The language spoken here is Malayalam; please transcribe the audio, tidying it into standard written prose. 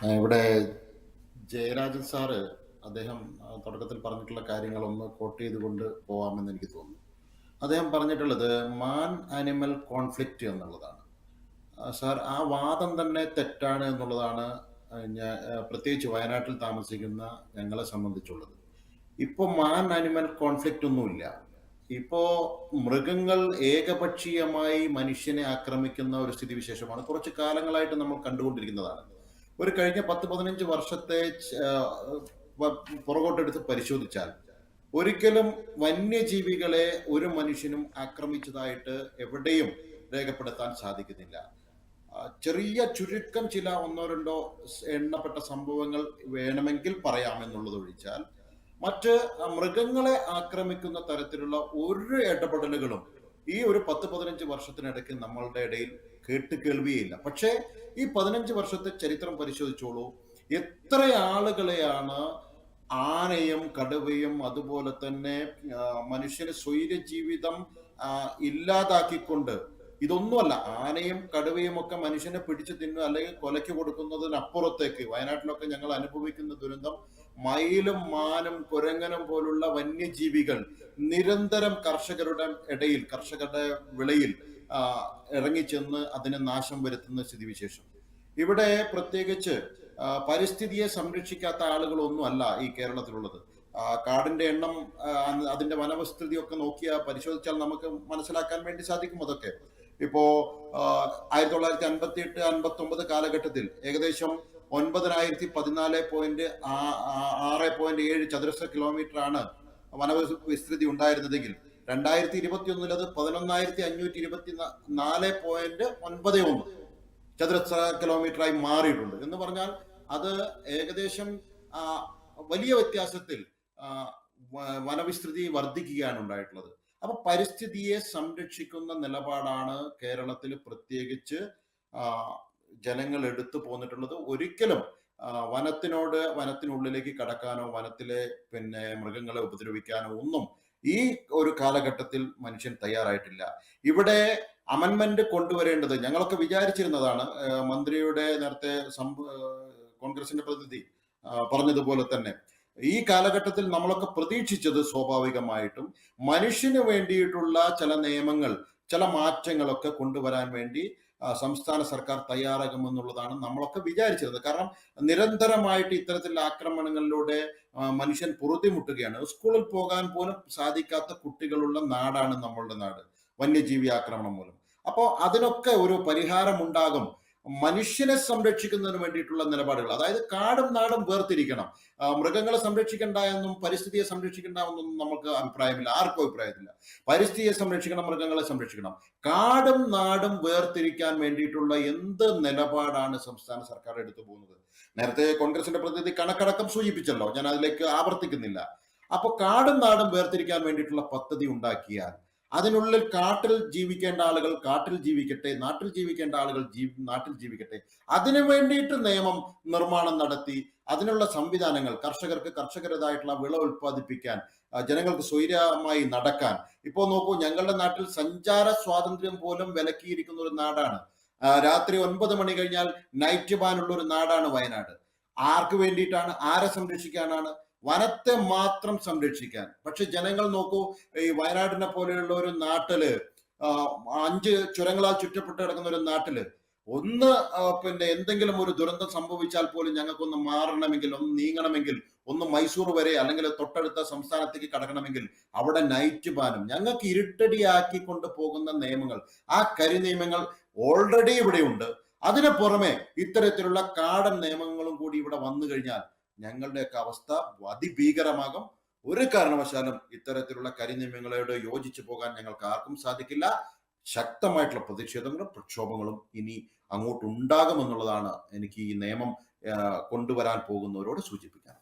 ഇവിടെ ജയരാജൻ സാറ് അദ്ദേഹം തുടക്കത്തിൽ പറഞ്ഞിട്ടുള്ള കാര്യങ്ങളൊന്ന് കോട്ട് ചെയ്തുകൊണ്ട് പോവാമെന്ന് എനിക്ക് തോന്നുന്നു. അദ്ദേഹം പറഞ്ഞിട്ടുള്ളത് മാൻ ആനിമൽ കോൺഫ്ലിക്റ്റ് എന്നുള്ളതാണ്. സാർ ആ വാദം തന്നെ തെറ്റാണ് എന്നുള്ളതാണ്. ഞാൻ പ്രത്യേകിച്ച് വയനാട്ടിൽ താമസിക്കുന്ന ഞങ്ങളെ സംബന്ധിച്ചുള്ളത്. ഇപ്പോൾ മാൻ ആനിമൽ കോൺഫ്ലിക്റ്റ് ഒന്നുമില്ല. ഇപ്പോ മൃഗങ്ങൾ ഏകപക്ഷീയമായി മനുഷ്യനെ ആക്രമിക്കുന്ന ഒരു സ്ഥിതിവിശേഷമാണ് കുറച്ച് കാലങ്ങളായിട്ട് നമ്മൾ കണ്ടുകൊണ്ടിരിക്കുന്നതാണ്. ഒരു കഴിഞ്ഞ 10-15 വർഷത്തെ പുറകോട്ടെടുത്ത് പരിശോധിച്ചാൽ ഒരിക്കലും വന്യജീവികളെ ഒരു മനുഷ്യനും ആക്രമിച്ചതായിട്ട് എവിടെയും രേഖപ്പെടുത്താൻ സാധിക്കുന്നില്ല. ചെറിയ ചുരുക്കം ചില ഒന്നോ രണ്ടോ എണ്ണപ്പെട്ട സംഭവങ്ങൾ വേണമെങ്കിൽ പറയാമെന്നുള്ളതൊഴിച്ചാൽ മറ്റ് മൃഗങ്ങളെ ആക്രമിക്കുന്ന തരത്തിലുള്ള ഒരു ഇടപെടലുകളും ഈ ഒരു 10-15 വർഷത്തിനിടയ്ക്ക് നമ്മളുടെ ഇടയിൽ കേൾവിയില്ല. പക്ഷേ ഈ 15 വർഷത്തെ ചരിത്രം പരിശോധിച്ചോളൂ. എത്ര ആളുകളെയാണ് ആനയും കടുവയും അതുപോലെ തന്നെ മനുഷ്യന് സ്വൈര ജീവിതം ഇല്ലാതാക്കിക്കൊണ്ട്, ഇതൊന്നുമല്ല, ആനയും കടുവയും ഒക്കെ മനുഷ്യനെ പിടിച്ചു തിന്നുക അല്ലെങ്കിൽ കൊലയ്ക്ക് കൊടുക്കുന്നതിനപ്പുറത്തേക്ക് വയനാട്ടിലൊക്കെ ഞങ്ങൾ അനുഭവിക്കുന്ന ദുരന്തം, മയിലും മാനും കുരങ്ങനും പോലുള്ള വന്യജീവികൾ നിരന്തരം കർഷകരുടെ ഇടയിൽ, കർഷകരുടെ വിളയിൽ ഇറങ്ങിച്ചെന്ന് അതിന് നാശം വരുത്തുന്ന സ്ഥിതിവിശേഷം. ഇവിടെ പ്രത്യേകിച്ച് പരിസ്ഥിതിയെ സംരക്ഷിക്കാത്ത ആളുകളൊന്നും അല്ല ഈ കേരളത്തിലുള്ളത്. കാടിന്റെ എണ്ണം, അതിന്റെ വനവിസ്തൃതിയൊക്കെ പരിശോധിച്ചാൽ നമുക്ക് മനസ്സിലാക്കാൻ വേണ്ടി സാധിക്കും അതൊക്കെ. ഇപ്പോ 1958-59 കാലഘട്ടത്തിൽ ഏകദേശം 9,014.6.7 ചതുരശ്ര കിലോമീറ്റർ ആണ് വനവിസ്തൃതി ഉണ്ടായിരുന്നതെങ്കിൽ 2021 അത് 11,524.91 ചതുരശ്ര കിലോമീറ്ററായി മാറിയിട്ടുണ്ട്. എന്ന് പറഞ്ഞാൽ അത് ഏകദേശം വലിയ വ്യത്യാസത്തിൽ വനവിസ്തൃതി വർദ്ധിക്കുകയാണ് ഉണ്ടായിട്ടുള്ളത്. അപ്പൊ പരിസ്ഥിതിയെ സംരക്ഷിക്കുന്ന നിലപാടാണ് കേരളത്തിൽ പ്രത്യേകിച്ച് ജനങ്ങൾ എടുത്തു പോന്നിട്ടുള്ളത്. ഒരിക്കലും വനത്തിനുള്ളിലേക്ക് കടക്കാനോ വനത്തിലെ മൃഗങ്ങളെ ഉപദ്രവിക്കാനോ ഒന്നും ഈ ഒരു കാലഘട്ടത്തിൽ മനുഷ്യൻ തയ്യാറായിട്ടില്ല. ഇവിടെ അമെൻമെന്റ് കൊണ്ടുവരേണ്ടത് ഞങ്ങളൊക്കെ വിചാരിച്ചിരുന്നതാണ്. മന്ത്രിയുടെ നേരത്തെ കോൺഗ്രസിന്റെ പ്രതിനിധി പറഞ്ഞതുപോലെ തന്നെ ഈ കാലഘട്ടത്തിൽ നമ്മളൊക്കെ പ്രതീക്ഷിച്ചത് സ്വാഭാവികമായിട്ടും മനുഷ്യന് വേണ്ടിയിട്ടുള്ള ചില നിയമങ്ങൾ, ചില മാറ്റങ്ങളൊക്കെ കൊണ്ടുവരാൻ വേണ്ടി സംസ്ഥാന സർക്കാർ തയ്യാറാകുമെന്നുള്ളതാണ് നമ്മളൊക്കെ വിചാരിച്ചിരുന്നത്. കാരണം നിരന്തരമായിട്ട് ഇത്തരത്തിലുള്ള ആക്രമണങ്ങളിലൂടെ മനുഷ്യൻ പൊറുതിമുട്ടുകയാണ്. സ്കൂളിൽ പോകാൻ പോലും സാധിക്കാത്ത കുട്ടികളുള്ള നാടാണ് നമ്മളുടെ നാട്, വന്യജീവി ആക്രമണം മൂലം. അപ്പോൾ അതിനൊക്കെ ഒരു പരിഹാരം ഉണ്ടാകും. മനുഷ്യനെ സംരക്ഷിക്കുന്നതിന് വേണ്ടിയിട്ടുള്ള നിലപാടുകൾ, അതായത് കാടും നാടും വേർതിരിക്കണം. മൃഗങ്ങളെ സംരക്ഷിക്കേണ്ട എന്നും പരിസ്ഥിതിയെ സംരക്ഷിക്കേണ്ട എന്നും നമുക്ക് അഭിപ്രായമില്ല, ആർക്കും അഭിപ്രായമില്ല. പരിസ്ഥിതിയെ സംരക്ഷിക്കണം, മൃഗങ്ങളെ സംരക്ഷിക്കണം. കാടും നാടും വേർതിരിക്കാൻ വേണ്ടിയിട്ടുള്ള എന്ത് നിലപാടാണ് സംസ്ഥാന സർക്കാർ എടുത്തു പോകുന്നത്? നേരത്തെ കോൺഗ്രസിന്റെ പ്രതിനിധി കണക്കടക്കം സൂചിപ്പിച്ചല്ലോ, ഞാൻ അതിലേക്ക് ആവർത്തിക്കുന്നില്ല. അപ്പൊ കാടും നാടും വേർതിരിക്കാൻ വേണ്ടിയിട്ടുള്ള പദ്ധതി ഉണ്ടാക്കിയാൽ അതിനുള്ളിൽ കാട്ടിൽ ജീവിക്കേണ്ട ആളുകൾ കാട്ടിൽ ജീവിക്കട്ടെ, നാട്ടിൽ ജീവിക്കേണ്ട ആളുകൾ നാട്ടിൽ ജീവിക്കട്ടെ. അതിനു വേണ്ടിയിട്ട് നിയമം നിർമ്മാണം നടത്തി അതിനുള്ള സംവിധാനങ്ങൾ, കർഷകരുടേതായിട്ടുള്ള വിള ഉൽപ്പാദിപ്പിക്കാൻ, ജനങ്ങൾക്ക് സ്വൈര്യമായി നടക്കാൻ. ഇപ്പോൾ നോക്കൂ, ഞങ്ങളുടെ നാട്ടിൽ സഞ്ചാര സ്വാതന്ത്ര്യം പോലും വിലക്കിയിരിക്കുന്ന ഒരു നാടാണ്. രാത്രി 9 മണി കഴിഞ്ഞാൽ നൈറ്റ് ബാൻ ഉള്ള ഒരു നാടാണ് വയനാട്. ആർക്ക് വേണ്ടിയിട്ടാണ്? ആരെ സംരക്ഷിക്കാനാണ്? വനത്തെ മാത്രം സംരക്ഷിക്കാൻ. പക്ഷെ ജനങ്ങൾ നോക്കൂ, ഈ വയനാടിനെ പോലെയുള്ള ഒരു നാട്ടില്, 5 ചുരങ്ങളാൽ ചുറ്റപ്പെട്ട് കിടക്കുന്ന ഒരു നാട്ടില് ഒന്ന് എന്തെങ്കിലും ഒരു ദുരന്തം സംഭവിച്ചാൽ പോലും ഞങ്ങൾക്കൊന്ന് മാറണമെങ്കിൽ, ഒന്ന് നീങ്ങണമെങ്കിൽ, ഒന്ന് മൈസൂർ വരെ അല്ലെങ്കിൽ തൊട്ടടുത്ത സംസ്ഥാനത്തേക്ക് കടക്കണമെങ്കിൽ അവിടെ നൈറ്റ് ബാനും, ഞങ്ങൾക്ക് ഇരുട്ടടിയാക്കിക്കൊണ്ട് പോകുന്ന നിയമങ്ങൾ, ആ നിയമങ്ങൾ ഓൾറെഡി ഇവിടെയുണ്ട്. അതിന് പുറമെ ഇത്തരത്തിലുള്ള കാടൻ നിയമങ്ങളും കൂടി ഇവിടെ വന്നു കഴിഞ്ഞാൽ ഞങ്ങളുടെയൊക്കെ അവസ്ഥ അതിഭീകരമാകും. ഒരു കാരണവശാലും ഇത്തരത്തിലുള്ള കരിനിയമങ്ങളോട് യോജിച്ചു പോകാൻ ഞങ്ങൾക്ക് ആർക്കും സാധിക്കില്ല. ശക്തമായിട്ടുള്ള പ്രതിഷേധങ്ങളും പ്രക്ഷോഭങ്ങളും ഇനി അങ്ങോട്ടുണ്ടാകുമെന്നുള്ളതാണ് എനിക്ക് ഈ നിയമം കൊണ്ടുവരാൻ പോകുന്നവരോട് സൂചിപ്പിക്കാൻ.